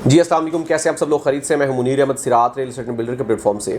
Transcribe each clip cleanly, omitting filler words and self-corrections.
जी अस्सलाम वालेकुम, कैसे आप सब लोग खरीद से। मैं हूं मुनीर अहमद सिरात रियल एस्टेट बिल्डर के प्लेटफॉर्म से।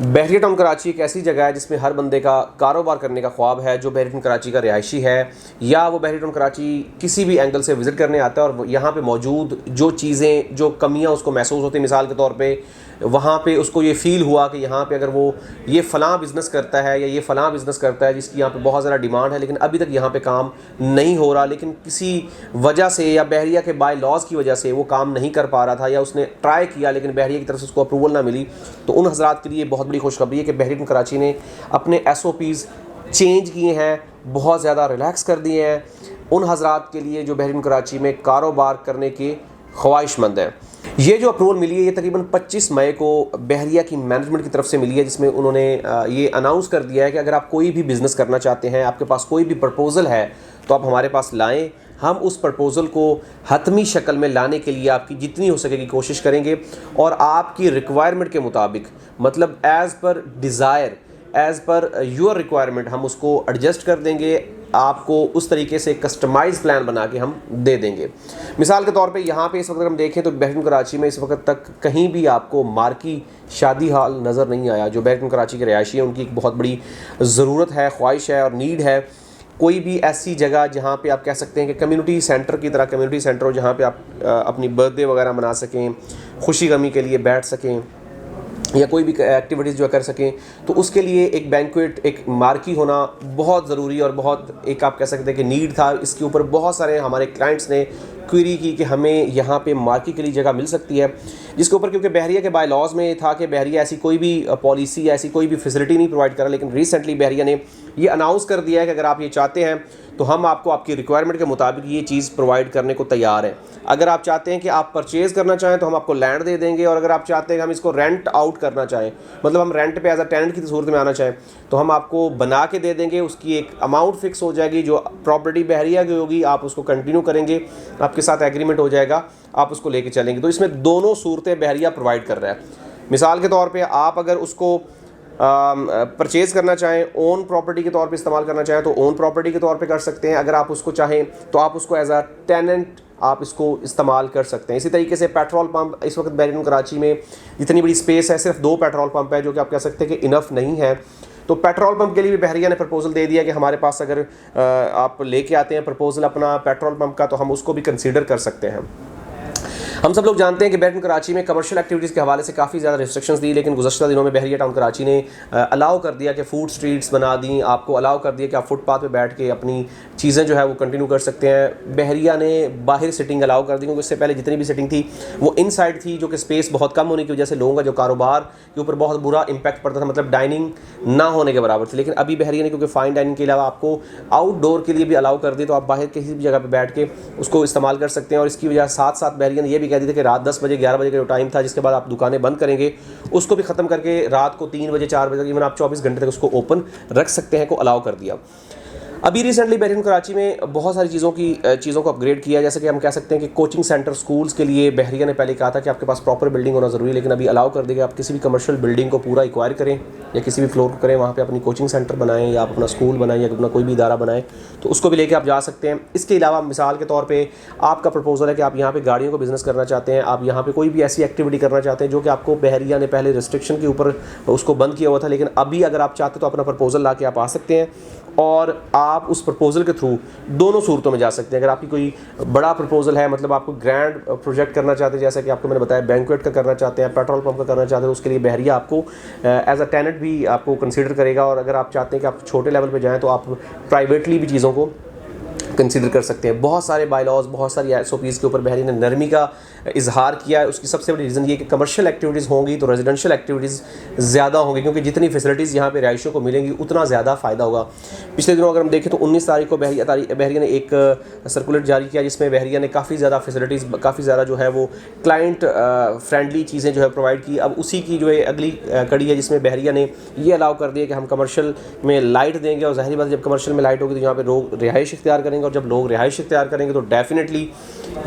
बहरिया टाउन कराची एक ऐसी जगह है जिसमें हर बंदे का कारोबार करने का ख्वाब है, जो बहरिया टाउन कराची का रिहायशी है या वो बहरिया टाउन कराची किसी भी एंगल से विज़िट करने आता है और यहाँ पे मौजूद जो चीज़ें, जो कमियाँ उसको महसूस होती हैं, मिसाल के तौर पे वहाँ पे उसको ये फ़ील हुआ कि यहाँ पे अगर वो ये फ़लाँ बिज़नेस करता है या ये फ़लाँ बिज़नेस करता है जिसकी यहाँ पे बहुत ज़्यादा डिमांड है, लेकिन अभी तक यहाँ पे काम नहीं हो रहा, लेकिन किसी वजह से या बहरिया के बाय लॉज की वजह से वो काम नहीं कर पा रहा था या उसने ट्राई किया लेकिन बहरिया की तरफ से उसको अप्रूवल ना मिली, तो उन हज़रात के लिए बहुत बड़ी खुशखबरी है कि बहरिया टाउन कराची ने अपने SOPs चेंज किए हैं, बहुत ज़्यादा रिलैक्स कर दिए हैं उन हज़रात के लिए जो बहरिया टाउन कराची में कारोबार करने के ख्वाहिशमंद हैं। ये जो अप्रूवल मिली है ये तकरीबन 25 मई को बहरिया की मैनेजमेंट की तरफ से मिली है, जिसमें उन्होंने ये अनाउंस कर दिया है कि अगर आप कोई भी बिज़नेस करना चाहते हैं, आपके पास कोई भी प्रपोज़ल है तो आप हमारे पास लाएं। हम उस प्रपोज़ल को हतमी शक्ल में लाने के लिए आपकी जितनी हो सकेगी कोशिश करेंगे और आपकी रिक्वायरमेंट के मुताबिक, मतलब as per desire, as per your requirement हम उसको एडजस्ट कर देंगे, आपको उस तरीके से कस्टमाइज़ प्लान बना के हम दे देंगे। मिसाल के तौर पे यहाँ पे इस वक्त अगर हम देखें तो बहरिया टाउन कराची में इस वक्त तक कहीं भी आपको मार्की शादी हाल नज़र नहीं आया। जो बहरिया टाउन कराची के रिहायशी है उनकी एक बहुत बड़ी ज़रूरत है, ख्वाहिश है और नीड है, कोई भी ऐसी जगह जहाँ पे आप कह सकते हैं कि कम्युनिटी सेंटर की तरह कम्युनिटी सेंटर हो, जहाँ पे आप अपनी बर्थडे वगैरह मना सकें, खुशी गमी के लिए बैठ सकें या कोई भी एक्टिविटीज़ जो कर सकें, तो उसके लिए एक बैंक्वेट, एक मार्की होना बहुत ज़रूरी और बहुत एक आप कह सकते हैं कि नीड था। इसके ऊपर बहुत सारे हमारे क्लाइंट्स ने क्वेरी की कि हमें यहाँ पे मार्की के लिए जगह मिल सकती है, जिसके ऊपर क्योंकि बहरिया के बाय लॉज में था कि बहरिया ऐसी कोई भी पॉलिसी या ऐसी कोई भी फैसिलिटी नहीं प्रोवाइड करा, लेकिन रिसेंटली बहरिया ने ये अनाउंस कर दिया है कि अगर आप ये चाहते हैं तो हम आपको आपकी रिक्वायरमेंट के मुताबिक ये चीज़ प्रोवाइड करने को तैयार हैं। अगर आप चाहते हैं कि आप परचेज़ करना चाहें तो हम आपको लैंड दे देंगे, और अगर आप चाहते हैं कि हम इसको रेंट आउट करना चाहें, मतलब हम रेंट पे एज अ टेनेंट की सूरत में आना चाहें, तो हम आपको बना के दे देंगे। उसकी एक अमाउंट फ़िक्स हो जाएगी, जो प्रॉपर्टी बहरिया की होगी आप उसको कंटिन्यू करेंगे, आपके साथ एग्रीमेंट हो जाएगा, आप उसको लेके चलेंगे। तो इसमें दोनों सूरतें बहरिया प्रोवाइड कर रहा है। मिसाल के तौर पे आप अगर उसको परचेज़ करना चाहें, ओन प्रॉपर्टी के तौर पे इस्तेमाल करना चाहें तो ओन प्रॉपर्टी के तौर पे कर सकते हैं। अगर आप उसको चाहें तो आप उसको एज अ टेनेंट आप इसको इस्तेमाल कर सकते हैं। इसी तरीके से पेट्रोल पंप, इस वक्त बहरिया टाउन कराची में जितनी बड़ी स्पेस है, सिर्फ 2 पेट्रोल पंप है, जो कि आप कह सकते हैं कि इनफ नहीं है। तो पेट्रोल पंप के लिए भी बहरिया ने प्रपोजल दे दिया कि हमारे पास अगर आप लेके आते हैं प्रपोजल अपना पेट्रोल पंप का, तो हम उसको भी कंसीडर कर सकते हैं। हम सब लोग जानते हैं कि बहरिया टाउन कराची में कमर्शियल एक्टिविटीज़ के हवाले से काफ़ी ज़्यादा रिस्ट्रिक्शंस दी, लेकिन गुज़श्ता दिनों में बहरिया टाउन कराची ने अलाउ कर दिया कि फूड स्ट्रीट्स बना दी, आपको अलाउ कर दिया कि आप फुटपाथ पे बैठ के अपनी चीज़ें जो है वो कंटिन्यू कर सकते हैं। बहरिया ने बाहर सिटिंग अलाउ कर दी, क्योंकि इससे पहले जितनी भी सिटिंग थी वो इनसाइड थी, जो कि स्पेस बहुत कम होने की वजह से लोगों का जो कारोबार के ऊपर बहुत बुरा इंपैक्ट पड़ता था, मतलब डाइनिंग ना होने के बराबर थी। लेकिन अभी बहरिया ने क्योंकि फाइन डाइनिंग के अलावा आपको आउटडोर के लिए भी अलाउ कर दी, तो आप बाहर किसी भी जगह पर बैठ के उसको इस्तेमाल कर सकते हैं। और इसकी वजह साथ साथ बहरिया ने यह भी कह दी थी कि रात 10 बजे 11 बजे का जो टाइम था जिसके बाद आप दुकानें बंद करेंगे, उसको भी ख़त्म करके रात को 3 बजे 4 बजे तक, इवन आप 24 घंटे तक उसको ओपन रख सकते हैं, को अलाउ कर दिया। अभी रिसेंटली बहरिया टाउन कराची में बहुत सारी चीज़ों को अपग्रेड किया है। जैसे कि हम कह सकते हैं कि कोचिंग सेंटर, स्कूल्स के लिए बहरिया ने पहले कहा था कि आपके पास प्रॉपर बिल्डिंग होना ज़रूरी है, लेकिन अभी अलाउ कर देगा आप किसी भी कमर्शियल बिल्डिंग को पूरा एक्वायर करें या किसी भी फ्लोर को करें, वहाँ पे अपनी कोचिंग सेंटर बनाएं या आप अपना स्कूल बनाएं या अपना कोई भी इदारा बनाएं, तो उसको भी लेके आप जा सकते हैं। इसके अलावा मिसाल के तौर पे आपका प्रपोजल है कि आप यहाँ पे गाड़ियों को बिज़नेस करना चाहते हैं, आप यहाँ पे कोई भी ऐसी एक्टिविटी करना चाहते हैं जो कि आपको बहरिया ने पहले रिस्ट्रिक्शन के ऊपर उसको बंद किया हुआ था, लेकिन अभी अगर आप चाहते तो अपना प्रपोजल ला के आप आ सकते हैं और आप उस प्रपोजल के थ्रू दोनों सूरतों में जा सकते हैं। अगर आपकी कोई बड़ा प्रपोजल है, मतलब आपको ग्रैंड प्रोजेक्ट करना चाहते हैं, जैसा कि आपको मैंने बताया बैंक्वेट का करना चाहते हैं, पेट्रोल पंप का करना चाहते हैं, उसके लिए बहरिया आपको एज अ टेनेंट भी आपको कंसीडर करेगा। और अगर आप चाहते हैं कि आप छोटे लेवल पे जाएं तो आप प्राइवेटली भी चीज़ों को कंसीडर कर सकते हैं। बहुत सारे बायलॉज, बहुत सारी SOPs के ऊपर बहरिया ने नरमी का इजहार किया है। उसकी सबसे बड़ी रीज़न ये कि कमर्शियल एक्टिविटीज़ होंगी तो रेजिडेंशियल एक्टिविटीज़ ज़्यादा होंगी, क्योंकि जितनी फैसिलिटीज़ यहाँ पे रिहायशियों को मिलेंगी उतना ज़्यादा फ़ायदा होगा। पिछले दिनों अगर हम देखें तो 19 तारीख को बहरिया ने एक सर्कुलर जारी किया, जिसमें बहरिया ने काफ़ी ज़्यादा फैसिलिटीज़, काफ़ी ज़्यादा जो है वो क्लाइंट फ्रेंडली चीज़ें जो है प्रोवाइड की। अब उसी की जो है अगली कड़ी है, जिसमें बहरिया ने ये अलाउ कर दिया कि हम कमर्शियल में लाइट देंगे, और ज़ाहिर बात जब कमर्शियल में लाइट होगी तो यहाँ पर लोग रिहाइश इख्तियार करेंगे, और जब लोग रिहाइश इख्तियार करेंगे तो डेफिनेटली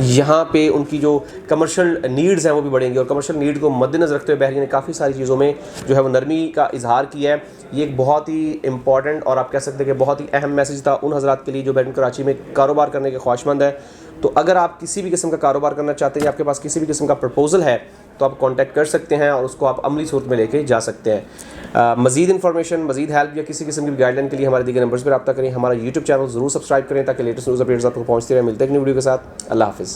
यहाँ पे उनकी जो कमर्शियल नीड्स हैं वो भी बढ़ेंगी। और कमर्शियल नीड को मद्देनज़र रखते हुए बहरिया ने काफ़ी सारी चीज़ों में जो है वो नरमी का इजहार किया है। ये एक बहुत ही इंपॉर्टेंट और आप कह सकते हैं कि बहुत ही अहम मैसेज था उन हज़रात के लिए जो बहरिया कराची में कारोबार करने के ख्वाहिशमंद है। तो अगर आप किसी भी किस्म का कारोबार करना चाहते हैं या आपके पास किसी भी किस्म का प्रपोजल है तो आप कांटेक्ट कर सकते हैं और उसको आप अमली सूरत में लेके जा सकते हैं। मज़ीद इन्फॉर्मेशन, मज़ीद हेल्प या किसी किस्म की गाइडलाइन के लिए हमारे दिए नंबर्स पर रब्ता करें। हमारा यूट्यूब चैनल ज़रूर सब्सक्राइब करें ताकि लेटेस्ट न्यूज़ अपडेट्स आपको पहुँचते रहे। मिलते हैं एक न्यू वीडियो के साथ। अल्लाह हाफ़िज़।